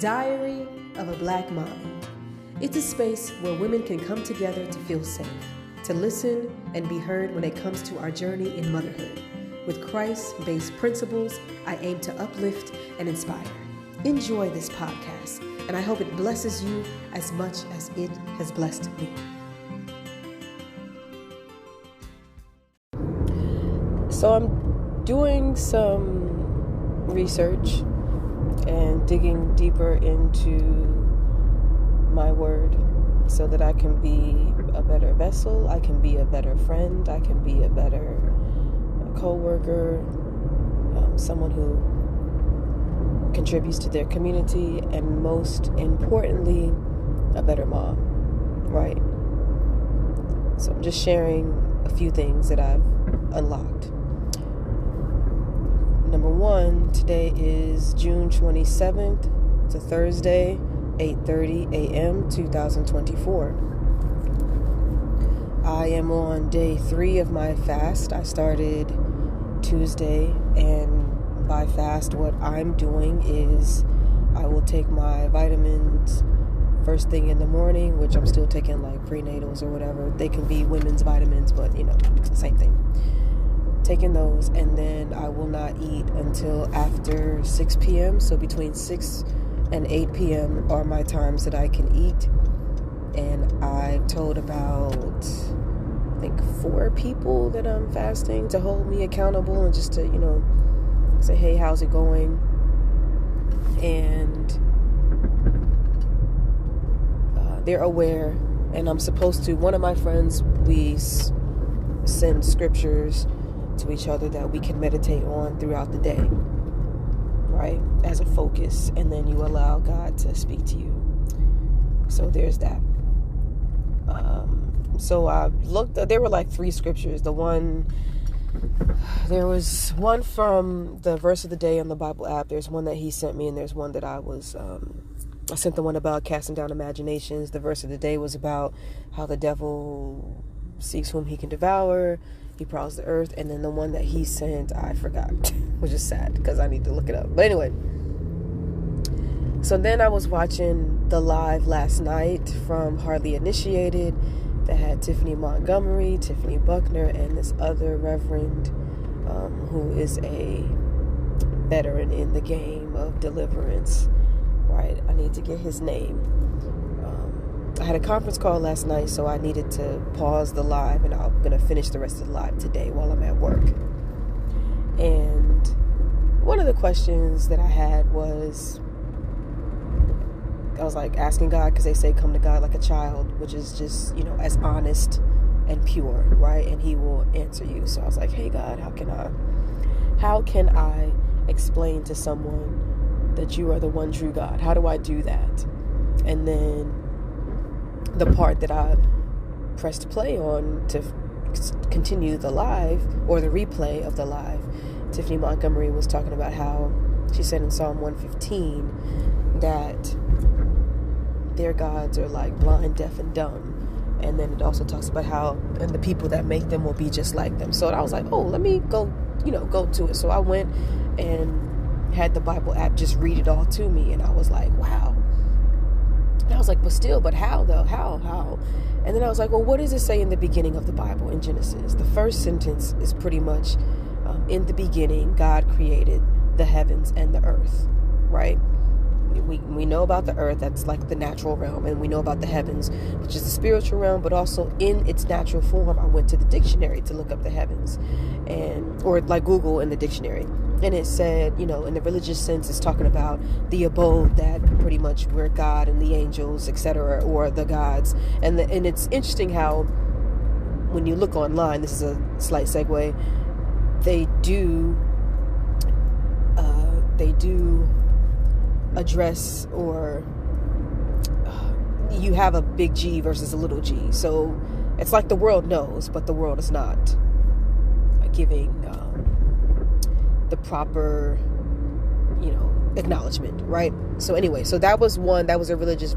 Diary of a Black Mommy. It's a space where women can come together to feel safe, to listen and be heard when it comes to our journey in motherhood. With Christ-based principles, I aim to uplift and inspire. Enjoy this podcast, and I hope it blesses you as much as it has blessed me. So I'm doing some research and digging deeper into my word so that I can be a better vessel, I can be a better friend, I can be a better co-worker, someone who contributes to their community, and most importantly, a better mom, right? So I'm just sharing a few things that I've unlocked. Number one, today is June 27th. It's a Thursday, 8:30 a.m., 2024. I am on day 3 of my fast. I started Tuesday, and by fast, what I'm doing is I will take my vitamins first thing in the morning, which I'm still taking like prenatals or whatever. They can be women's vitamins, but it's the same thing. Taking those, and then I will not eat until after 6 p.m. So between 6 and 8 p.m. are my times that I can eat. And I've told about, I think, 4 people that I'm fasting to hold me accountable and just to, say, hey, how's it going? And they're aware, and I'm supposed to. One of my friends, we send scriptures to each other that we can meditate on throughout the day, right, as a focus, and then you allow God to speak to you. So there's that. So I looked, there were like 3 scriptures. There was one from the verse of the day on the Bible app. There's one that he sent me, and there's one that I sent the one about casting down imaginations. The verse of the day was about how the devil seeks whom he can devour. He prowls the earth. And then the one that he sent, I forgot, which is sad because I need to look it up. But anyway, so then I was watching the live last night from Hardly Initiated that had Tiffany Montgomery, Tiffany Buckner, and this other reverend who is a veteran in the game of deliverance, right? I need to get his name. I had a conference call last night, so I needed to pause the live, and I'm going to finish the rest of the live today while I'm at work. And one of the questions that I had was, I was like asking God, because they say come to God like a child, which is just, as honest and pure, right? And he will answer you. So I was like, hey God, how can I explain to someone that you are the one true God? How do I do that? And then the part that I pressed play on to continue the live, or the replay of the live, Tiffany Montgomery was talking about how she said in Psalm 115 that their gods are like blind, deaf, and dumb. And then it also talks about how, and the people that make them will be just like them. So I was like, oh, let me go to it. So I went and had the Bible app just read it all to me. And I was like, wow. And I was like, but how though? How? And then I was like, well, what does it say in the beginning of the Bible in Genesis? The first sentence is pretty much, in the beginning, God created the heavens and the earth, right? We know about the earth, that's like the natural realm, and we know about the heavens, which is the spiritual realm, but also in its natural form. I went to the dictionary to look up the heavens, or like Google in the dictionary, and it said, in the religious sense, it's talking about the abode, that pretty much where God and the angels, etc., or the gods, and it's interesting how when you look online, this is a slight segue, they do address, or you have a big G versus a little g. So it's like the world knows, but the world is not giving the proper, acknowledgement, right? So anyway, so that was one, that was a religious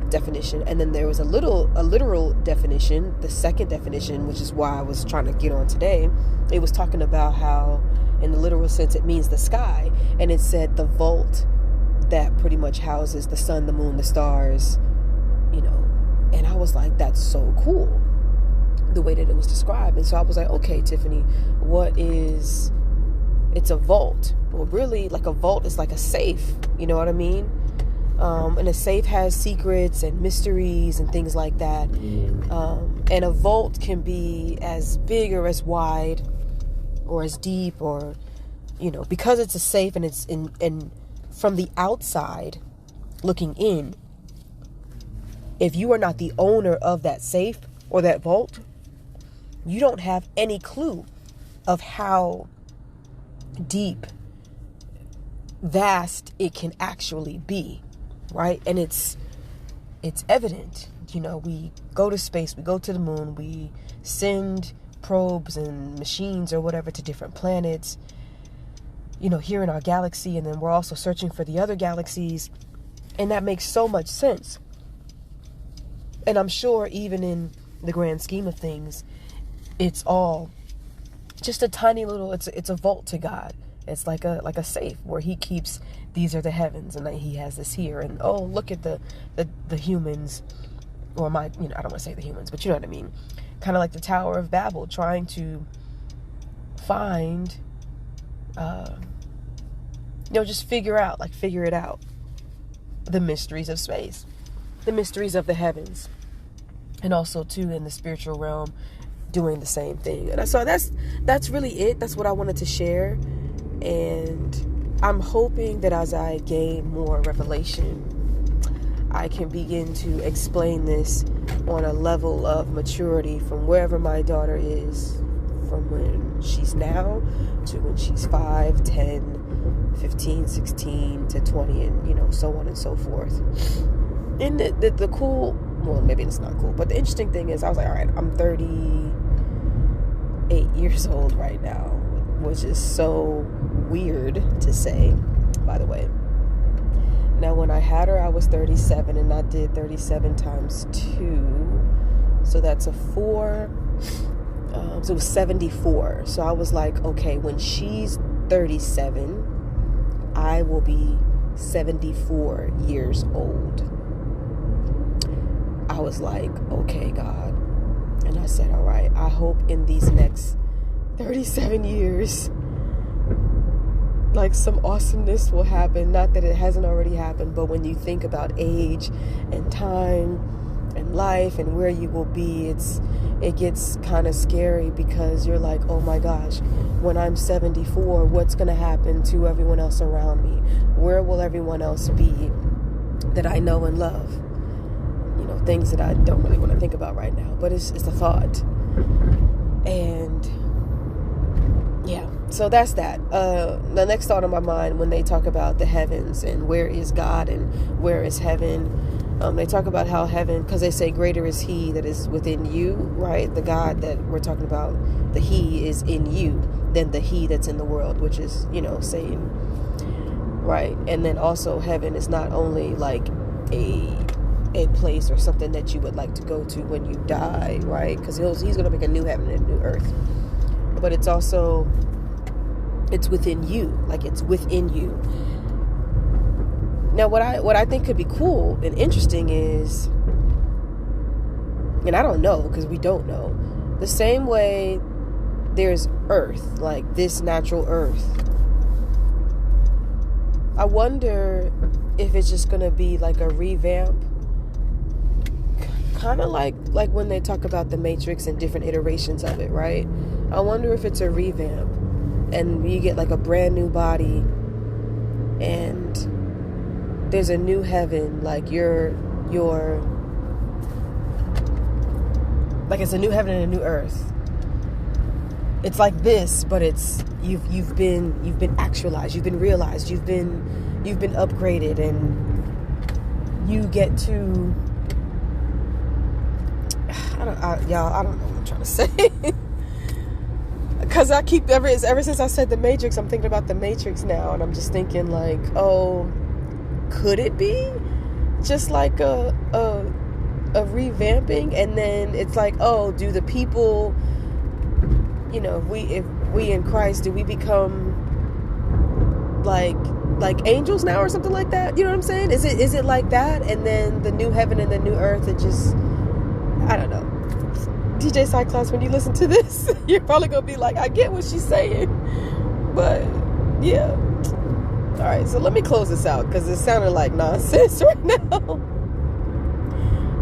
definition. And then there was a literal definition, the second definition, which is why I was trying to get on today. It was talking about how in the literal sense it means the sky, and it said the vault that pretty much houses the sun, the moon, the stars, and I was like, that's so cool, the way that it was described. And so I was like, okay, Tiffany, it's a vault. Well, really, like a vault is like a safe, you know what I mean? And a safe has secrets and mysteries and things like that. And a vault can be as big or as wide or as deep, or, because it's a safe and it's in from the outside looking in. If you are not the owner of that safe or that vault, you don't have any clue of how deep, vast it can actually be, right? And it's evident. We go to space, we go to the moon, we send probes and machines or whatever to different planets, here in our galaxy, and then we're also searching for the other galaxies, and that makes so much sense. And I'm sure even in the grand scheme of things, it's all just a tiny little, it's a vault to God. It's like a safe where he keeps, these are the heavens, and he has this here, and oh, look at the humans, or I don't want to say the humans, but you know what I mean, kind of like the Tower of Babel, trying to find, just figure it out, the mysteries of space, the mysteries of the heavens, and also too in the spiritual realm, doing the same thing. And so that's really it. That's what I wanted to share. And I'm hoping that as I gain more revelation, I can begin to explain this on a level of maturity from wherever my daughter is, from when she's now to when she's 5, 10, 15, 16 to 20, and so on and so forth. And the cool, well, maybe it's not cool, but the interesting thing is, I was like, all right, I'm 38 years old right now, which is so weird to say, by the way. Now, when I had her, I was 37, and I did 37 times 2, so that's a 4, so it was 74. So I was like, okay, when she's 37, I will be 74 years old. I was like, okay, God. And I said, all right, I hope in these next 37 years, like some awesomeness will happen. Not that it hasn't already happened, but when you think about age and time and life and where you will be, it gets kind of scary, because you're like, oh my gosh, when I'm 74, what's going to happen to everyone else around me? Where will everyone else be that I know and love? Things that I don't really want to think about right now, but it's a thought. And yeah, so that's that. The next thought on my mind, when they talk about the heavens and where is God and where is heaven, they talk about how heaven, because they say greater is he that is within you, right? The God that we're talking about, the he is in you than the he that's in the world, which is, Satan, right? And then also heaven is not only like a place or something that you would like to go to when you die, right? Because he's going to make a new heaven and a new earth. But it's also, it's within you, like it's within you. Now, what I think could be cool and interesting is, and I don't know, because we don't know, the same way there's earth, like this natural earth, I wonder if it's just going to be like a revamp, kind of like when they talk about the Matrix and different iterations of it, right? I wonder if it's a revamp and you get like a brand new body and there's a new heaven, like you're like it's a new heaven and a new earth. It's like this, but it's you've been actualized, you've been realized, you've been upgraded, and you get to I don't know what I'm trying to say. Because I keep ever since I said the Matrix, I'm thinking about the Matrix now, and I'm just thinking like, oh, could it be just like a revamping? And then it's like, oh, do the people, if we in Christ, do we become like like angels now or something like that. You know what I'm saying? Is it like that? And then the new heaven and the new earth, it just, I don't know. DJ Cyclops, when you listen to this, you're probably gonna be like, I get what she's saying, but yeah. All right, so let me close this out because it sounded like nonsense right now.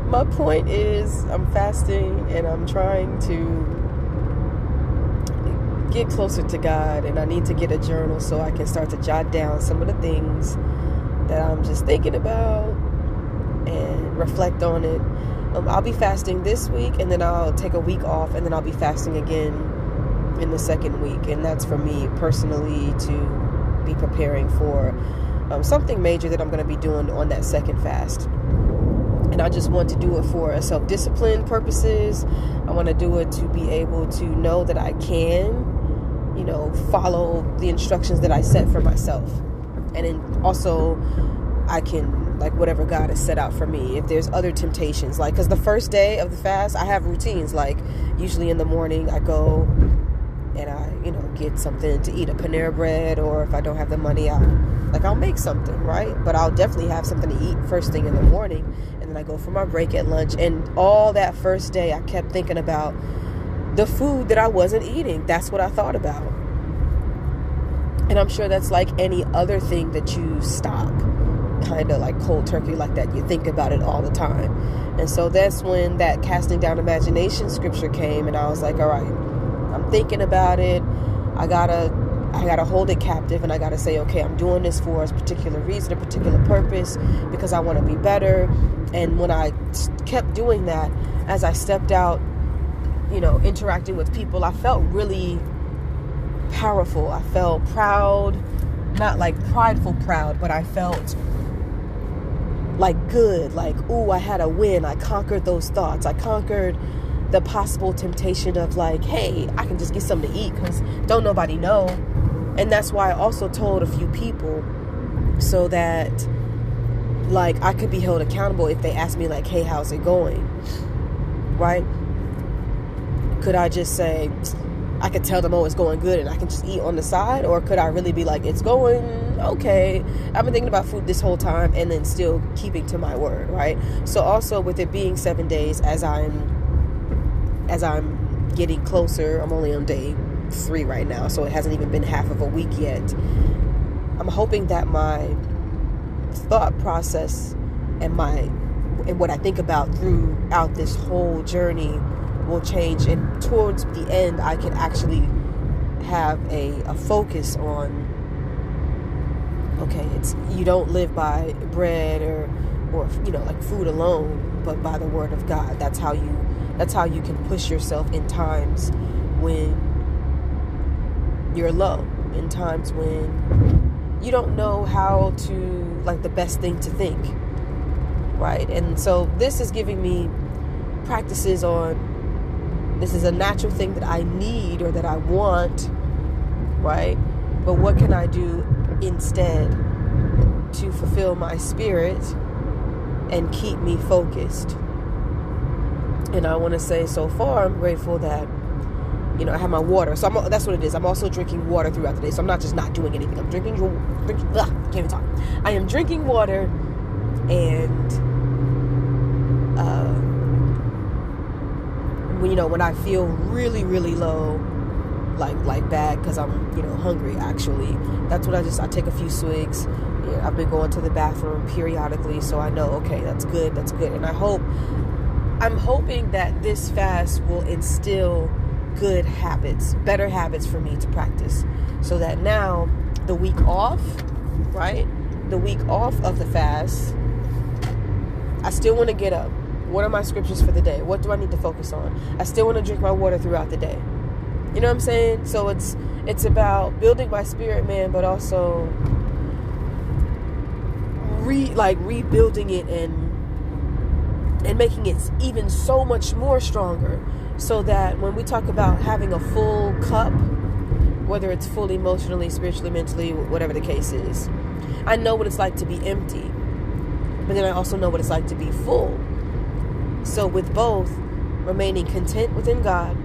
My point is, I'm fasting and I'm trying to get closer to God, and I need to get a journal so I can start to jot down some of the things that I'm just thinking about and reflect on it. I'll be fasting this week, and then I'll take a week off, and then I'll be fasting again in the second week, and that's for me personally to be preparing for something major that I'm going to be doing on that second fast. And I just want to do it for self-discipline purposes. I want to do it to be able to know that I can, follow the instructions that I set for myself. And then also I can, like, whatever God has set out for me. If there's other temptations, like, because the first day of the fast, I have routines. Like, usually in the morning I go and I, get something to eat, a Panera bread, or if I don't have the money, I'll make something, right? But I'll definitely have something to eat first thing in the morning, and then I go for my break at lunch. And all that first day, I kept thinking about the food that I wasn't eating. That's what I thought about. And I'm sure that's like any other thing that you stop, kind of like cold turkey like that. You think about it all the time. And so that's when that casting down imagination scripture came, and I was like, all right, I'm thinking about it. I gotta hold it captive, and I gotta say, okay, I'm doing this for a particular reason, a particular purpose, because I want to be better. And when I kept doing that, as I stepped out, interacting with people, I felt really powerful. I felt proud, not like prideful proud, but I felt like good, like, ooh, I had a win. I conquered those thoughts. I conquered the possible temptation of like, hey, I can just get something to eat because don't nobody know. And that's why I also told a few people, so that like I could be held accountable if they ask me like, hey, how's it going? Right? Could I just say, I could tell them, oh, it's going good, and I can just eat on the side? Or could I really be like, it's going okay, I've been thinking about food this whole time, and then still keeping to my word, right? So also with it being 7 days, as I'm getting closer, I'm only on day 3 right now, so it hasn't even been half of a week yet. I'm hoping that my thought process and what I think about throughout this whole journey will change, and towards the end I can actually have a focus on, okay, it's, you don't live by bread or like food alone, but by the word of God. That's how you can push yourself in times when you're low, in times when you don't know how to, like, the best thing to think, right? And so this is giving me practices on, this is a natural thing that I need or that I want, right? But what can I do instead to fulfill my spirit and keep me focused? And I want to say, so far, I'm grateful that, I have my water. So that's what it is. I'm also drinking water throughout the day. So I'm not just not doing anything. I'm drinking can't even talk. I am drinking water, and when I feel really, really low, like bad, because I'm, hungry, actually, that's what I take a few swigs. I've been going to the bathroom periodically, so I know, okay, that's good. And I'm hoping that this fast will instill good habits, better habits for me to practice, so that now the week off, right? The week off of the fast, I still want to get up. What are my scriptures for the day? What do I need to focus on? I still want to drink my water throughout the day. You know what I'm saying? So it's about building my spirit, man, but also rebuilding it and making it even so much more stronger, so that when we talk about having a full cup, whether it's full emotionally, spiritually, mentally, whatever the case is, I know what it's like to be empty, but then I also know what it's like to be full. So with both, remaining content within God,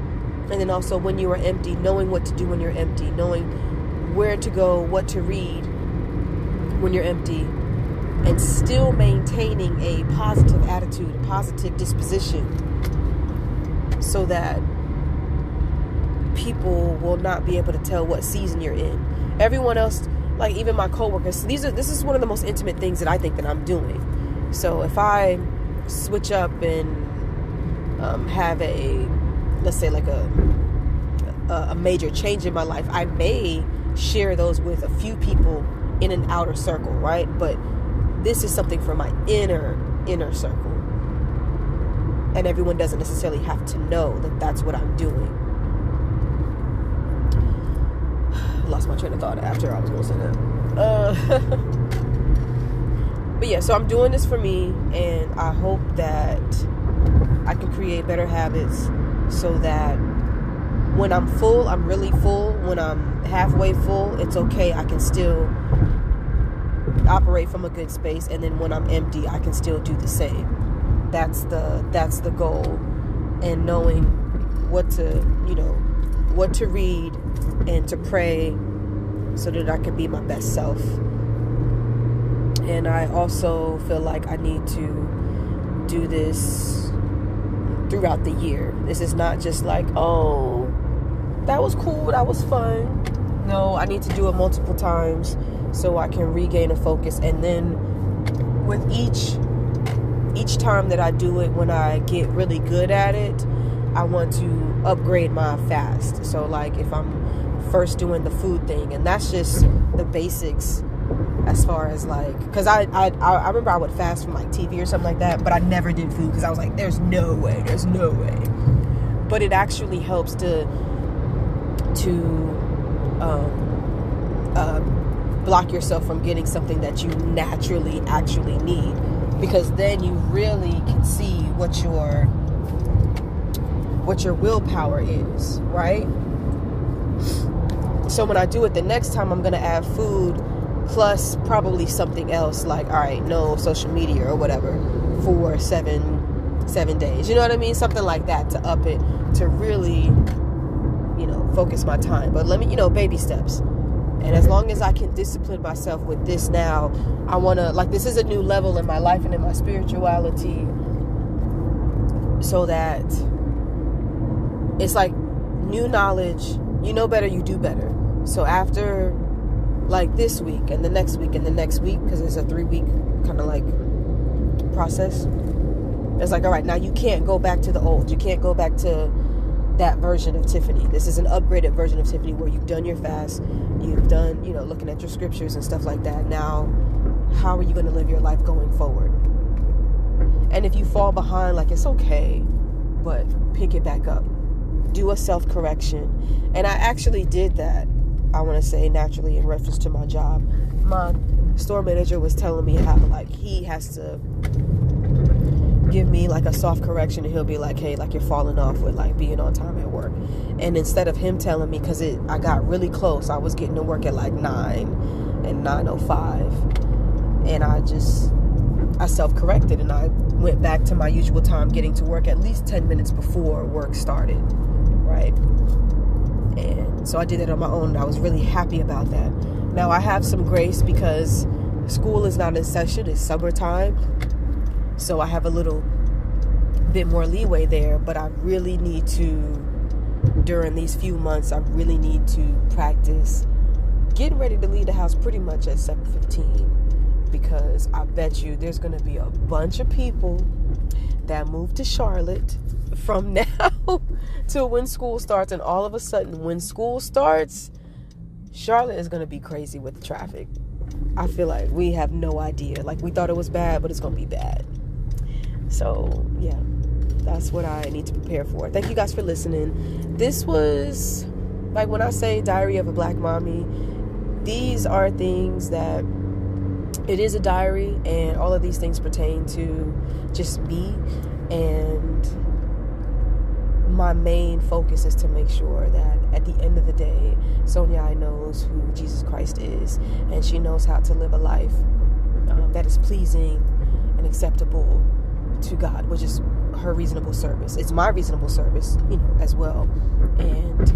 and then also when you are empty, knowing what to do when you're empty, knowing where to go, what to read, when you're empty, and still maintaining a positive attitude, a positive disposition, so that people will not be able to tell what season you're in. Everyone else, like even my coworkers, this is one of the most intimate things that I think that I'm doing. So if I switch up and have let's say like a major change in my life, I may share those with a few people in an outer circle, right? But this is something for my inner circle, and everyone doesn't necessarily have to know that that's what I'm doing. Lost my train of thought after I was going to say that. But yeah, so I'm doing this for me, and I hope that I can create better habits so that when I'm full, I'm really full. When I'm halfway full, it's okay. I can still operate from a good space, and then when I'm empty, I can still do the same. That's the goal, and knowing what to read and to pray so that I can be my best self. And I also feel like I need to do this throughout the year. This is not just like, oh, that was cool, that was fun. No, I need to do it multiple times so I can regain a focus. And then with each time that I do it, when I get really good at it, I want to upgrade my fast. So like if I'm first doing the food thing, and that's just the basics as far as like, because I remember I would fast from like TV or something like that, but I never did food because I was like, there's no way. But it actually helps to block yourself from getting something that you naturally actually need, because then you really can see what your willpower is, right? So when I do it the next time, I'm going to add food plus probably something else, like, all right, no social media or whatever for seven days. You know what I mean? Something like that to up it, to really, focus my time. But let me, baby steps. And as long as I can discipline myself with this now, I want to, like, this is a new level in my life and in my spirituality, so that it's like new knowledge. You know better, you do better. So after like this week and the next week and the next week, because it's a 3-week kind of like process, it's like, all right, now you can't go back to the old. You can't go back to that version of Tiffany. This is an upgraded version of Tiffany where you've done your fast, you've done, looking at your scriptures and stuff like that. Now, how are you going to live your life going forward? And if you fall behind, like, it's okay, but pick it back up. Do a self-correction. And I actually did that, I want to say, naturally, in reference to my job. My store manager was telling me how, like, he has to give me like a soft correction, and he'll be like, hey, like, you're falling off with like being on time at work. And instead of him telling me, because I got really close, I was getting to work at like 9 and 9:05, and I self-corrected, and I went back to my usual time, getting to work at least 10 minutes before work started, right? And so I did it on my own, and I was really happy about that. Now I have some grace because school is not in session, it's summertime. So I have a little bit more leeway there, but I really need to, during these few months, I really need to practice getting ready to leave the house pretty much at 7:15, because I bet you there's going to be a bunch of people that move to Charlotte from now till when school starts, and all of a sudden when school starts, Charlotte is going to be crazy with the traffic. I feel like we have no idea. Like, we thought it was bad, but it's going to be bad. So, yeah, that's what I need to prepare for. Thank you guys for listening. This was, like, when I say Diary of a Black Mommy, these are things that, it is a diary, and all of these things pertain to just me. And my main focus is to make sure that at the end of the day, Sonia knows who Jesus Christ is, and she knows how to live a life that is pleasing and acceptable to God, which is her reasonable service. It's my reasonable service, as well. And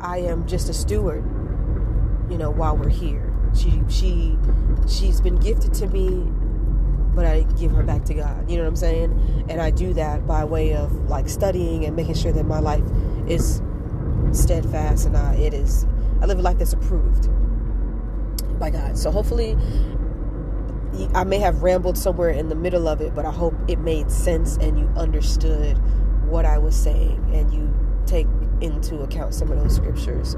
I am just a steward, while we're here, she's been gifted to me, but I give her back to God. You know what I'm saying? And I do that by way of like studying and making sure that my life is steadfast and I live a life that's approved by God. So hopefully I may have rambled somewhere in the middle of it, but I hope it made sense and you understood what I was saying and you take into account some of those scriptures.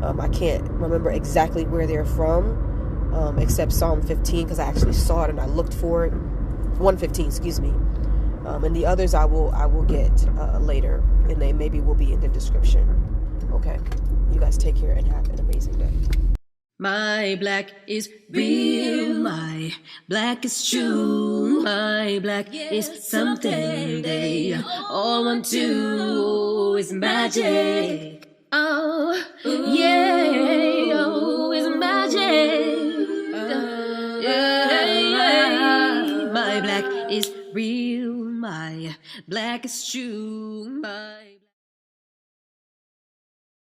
I can't remember exactly where they're from, except Psalm 15, because I actually saw it and I looked for it. 115, excuse me. And the others I will get later, and they maybe will be in the description. Okay, you guys take care and have an amazing day. My black is real, my black is true, my black is something they all want to, oh, it's magic, oh, yeah, oh, it's magic, yeah, my black is real, my black is true, my